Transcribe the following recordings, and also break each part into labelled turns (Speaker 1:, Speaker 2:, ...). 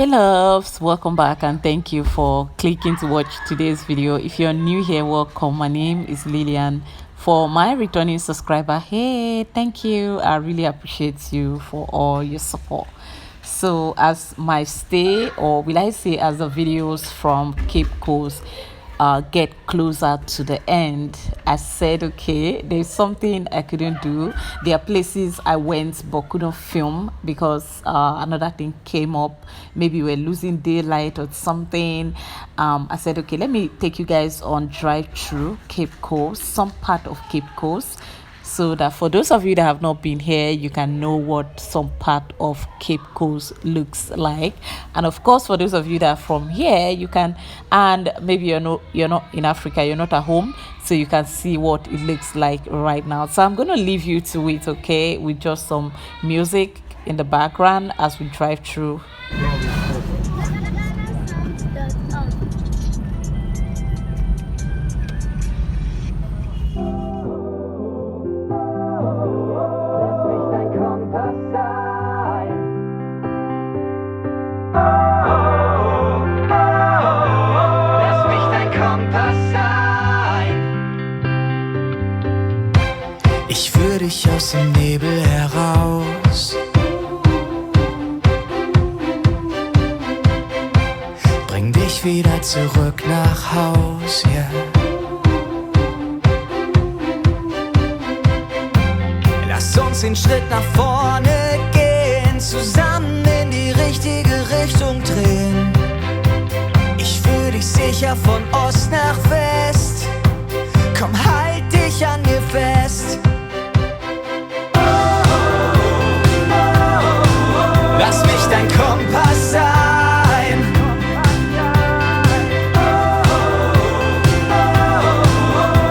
Speaker 1: Hey loves, welcome back and thank you for clicking to watch today's video. If you're new here, welcome. My name is Lillian. For my returning subscriber, hey, thank you. I really appreciate you for all your support. So as my stay, or will I say as the videos from Cape Coast get closer to the end, I said, okay, there's something I couldn't do. There are places I went but couldn't film because another thing came up. Maybe we're losing daylight or something. I said, okay, let me take you guys on drive through Cape Coast, some part of Cape Coast, so that for those of you that have not been here, you can know what some part of Cape Coast looks like. And of course, for those of you that are from here, you can, and maybe you're not in Africa, you're not at home, so you can see what it looks like right now. So I'm gonna leave you to it, okay, with just some music in the background as we drive through.
Speaker 2: Ich führ dich aus dem Nebel heraus, bring dich wieder zurück nach Haus, yeah. Lass uns den Schritt nach vorne gehen, zusammen in die richtige Richtung drehen. Ich führ dich sicher von Ost nach West, komm, halt dich an mir fest. Lass mich dein Kompass sein.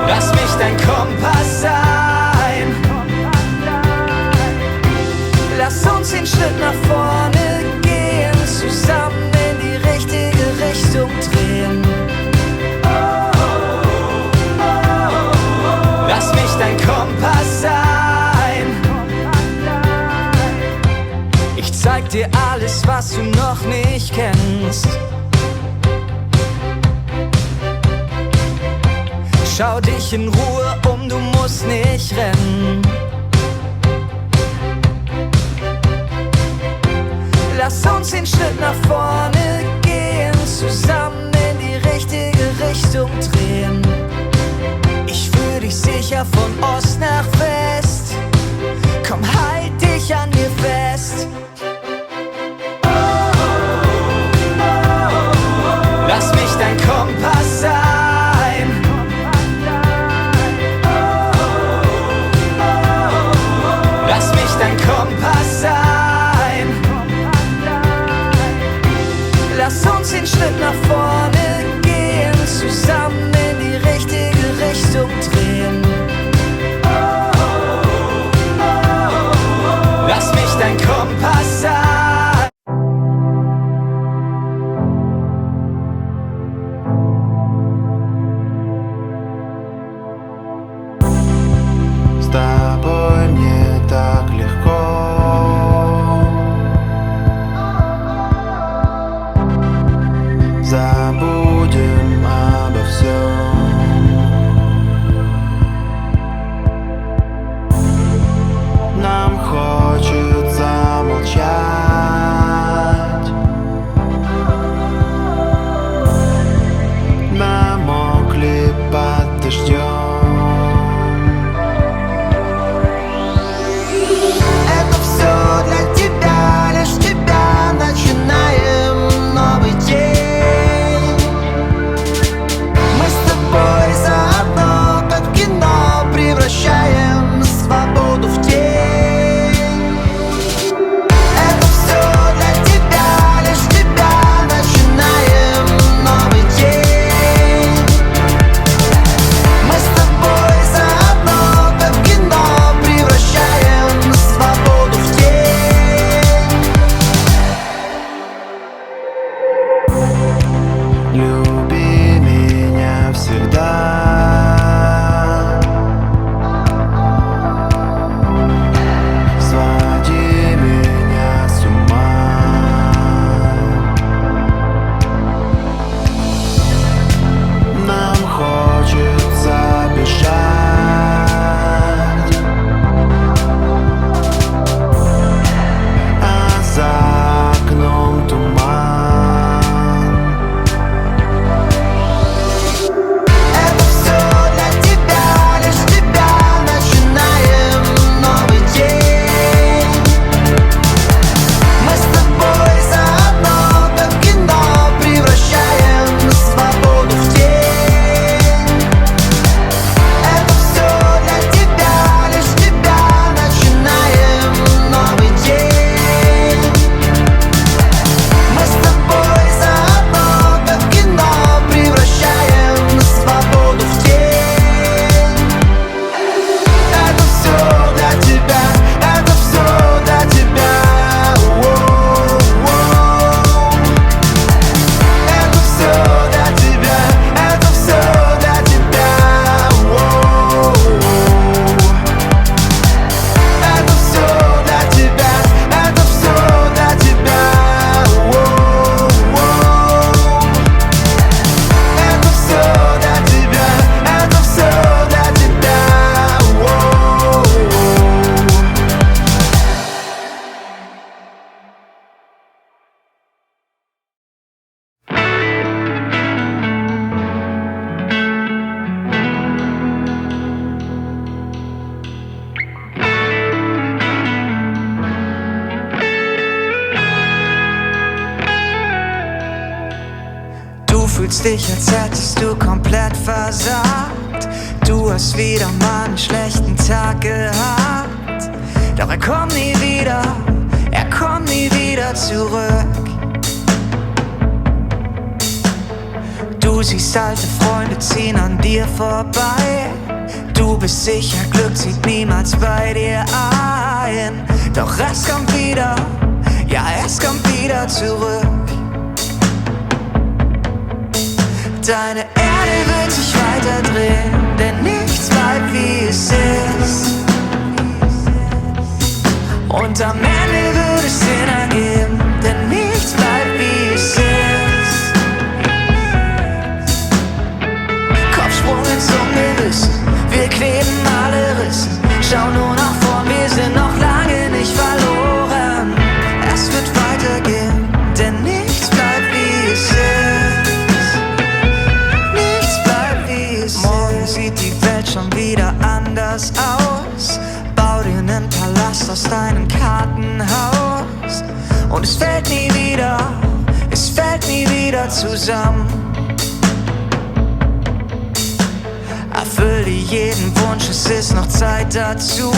Speaker 2: Lass mich dein Kompass sein. Lass uns den Schritt nach vorne gehen, zusammen in die richtige Richtung drehen. Lass mich dein Kompass sein. Ich zeig dir alles, was du noch nicht kennst. Schau dich in Ruhe um, du musst nicht rennen. Lass uns den Schritt nach vorne gehen, zusammen in die richtige Richtung drehen. Ich führ dich sicher von Ost nach West, komm, halt dich an mir fest. Lass mich dein Kompass sein. Lass mich dein Kompass sein. Lass uns den Schritt nach vorne gehen, zusammen in die richtige Richtung drehen. Lass mich dein Kompass sein.
Speaker 3: С тобой мне так легко. За
Speaker 2: fühlst dich, als hättest du komplett versagt. Du hast wieder mal einen schlechten Tag gehabt. Doch er kommt nie wieder zurück. Du siehst alte Freunde ziehen an dir vorbei. Du bist sicher, Glück zieht niemals bei dir ein. Doch es kommt wieder, ja es kommt wieder zurück. Deine Erde wird sich weiter drehen, denn nichts bleibt wie es ist. Und am Ende wird es Sinn ergeben, denn nichts bleibt wie es ist. Kopfsprung ins Ungewissen, wir kleben alle Rissen. Schau nur nach vorn, wir sind noch lange nicht verloren. Es wird weitergehen, denn nichts bleibt wie es ist. Nichts bleibt wie es ist. Morgen sieht die Welt schon wieder anders aus. Bau dir einen Palast aus deinem Kartenhaus. Und es fällt nie wieder zusammen. Erfüll dir jeden Wunsch, es ist noch Zeit dazu.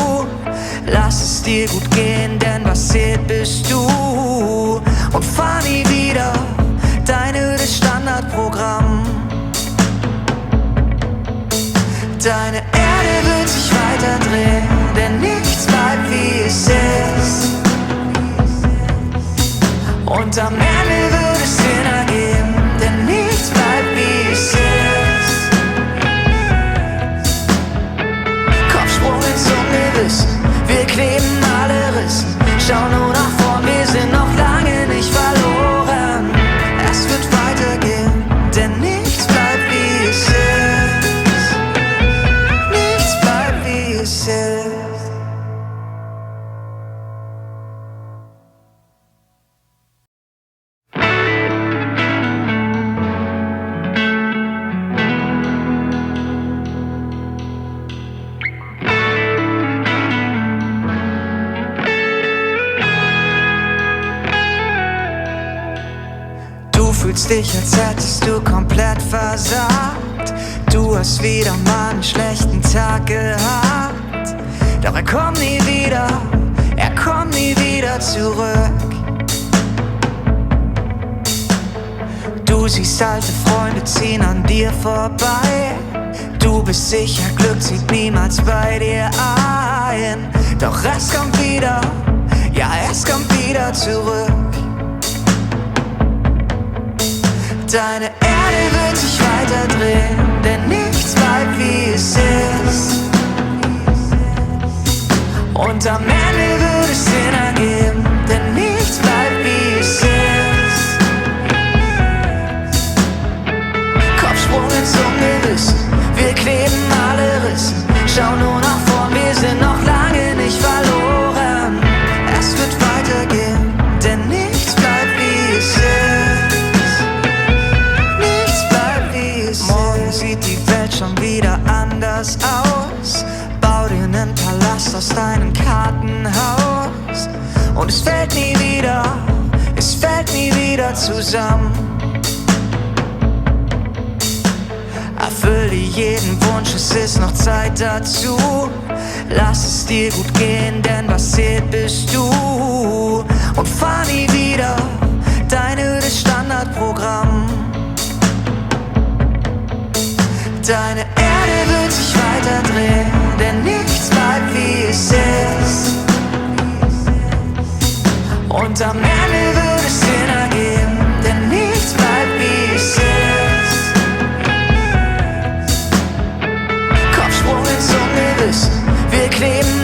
Speaker 2: Lass es dir gut gehen, denn was zählt bist du. Und fahr nie wieder dein ödes Standardprogramm. Deine Erde wird sich weiter drehen, denn nichts bleibt wie es ist. Und am Ende wird es Sinn ergeben, denn nichts bleibt wie es ist. Kopfsprung ins Ungewissen, wir kleben alle Rissen. Schau nur nach vorn, wir sind noch lange nicht verloren. Es wird weitergehen, denn nichts bleibt wie es ist. Nichts bleibt wie es ist. Du fühlst dich, als hättest du komplett versagt. Du hast wieder mal einen schlechten Tag gehabt. Doch er kommt nie wieder zurück. Du siehst alte Freunde ziehen an dir vorbei. Du bist sicher, Glück zieht niemals bei dir ein. Doch es kommt wieder, ja es kommt wieder zurück. Deine Erde wird sich weiter drehen, denn nichts bleibt wie es ist. Und am Ende wird es Sinn ergeben, denn nichts bleibt wie es ist. Kopfsprung ins Ungewissen, wir kleben alle Rissen. Schau nur nach vorn, wir sind noch lange nicht verloren. Es wird weitergehen, denn nichts bleibt wie es ist. Morgen sieht die Welt schon wieder anders aus. Bau dir einen Palast aus deinem Kartenhaus. Und es fällt nie wieder zusammen. Erfüll dir jeden Wunsch, es ist noch Zeit dazu. Lass es dir gut gehen, denn was zählt bist du. Und fahr nie wieder dein ödes Standardprogramm. Deine Erde wird sich weiter drehen, denn nichts bleibt wie es ist. Und am Ende wird es Sinn ergeben, denn nichts bleibt wie es ist. Kopfsprung ins Ungewissen, wir kleben